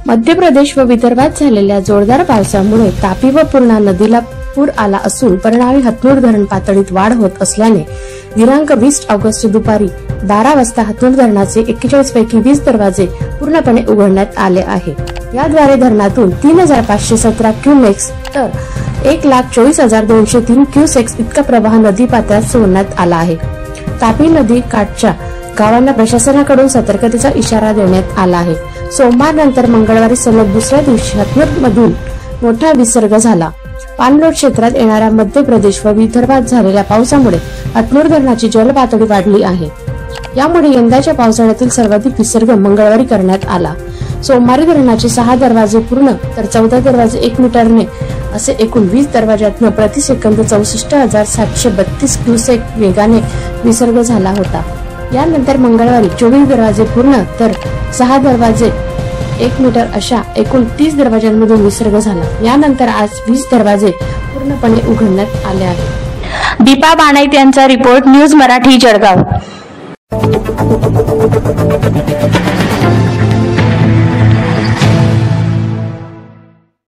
मध्य प्रदेश व विदर्भात झालेल्या जोरदार पावसामुळे तापी व पूर्णा नदीला पूर आला असून परिणामी हतनूर धरण पातळीत वाढ होत असल्याने दिनांक 20 ऑगस्ट दुपारी 12 वाजता हतनूर धरणाचे 41 पैकी 20 दरवाजे पूर्णपणे उघडण्यात आले आहे। याद्वारे धरणातून 3517 क्युमेक्स तर 1,24,203 क्युसेक्स इतका प्रवाह नदी पात्रात सोडण्यात आला आहे। तापी नदी काठच्या गावांना प्रशासनाकडून सतर्कतेचा इशारा देण्यात आला आहे। सोमवार नंतर मंगळवारी सलग दुसऱ्या दिवशी हतनूर मधून मोठा विसर्ग झाला। पाणलोट क्षेत्रात येणाऱ्या मध्य प्रदेश व विदर्भात झालेल्या पावसामुळे हतनूर धरणाची जलपातळी वाढली आहे। यामुळे यंदाच्या पावसाळ्यातील सर्वाधिक विसर्ग मंगळवारी करण्यात आला। सोमवारी धरणाचे 6 दरवाजे पूर्ण तर 14 दरवाजे 1 मीटरने असे एकूण 20 दरवाज्यातून प्रति सेकंद 64,732 क्युसेक वेगाने विसर्ग झाला होता। यानंतर मंगळवारी 24 दरवाजे पूर्ण तर 6 दरवाजे 1 मीटर अशा एकूण 30 दरवाजांमधून विसर्ग झाला। यानंतर आज 20 दरवाजे पूर्णपणे उघडण्यात आले आहेत। दीपा बाणाईत यांचा रिपोर्ट, न्यूज मराठी, जळगाव।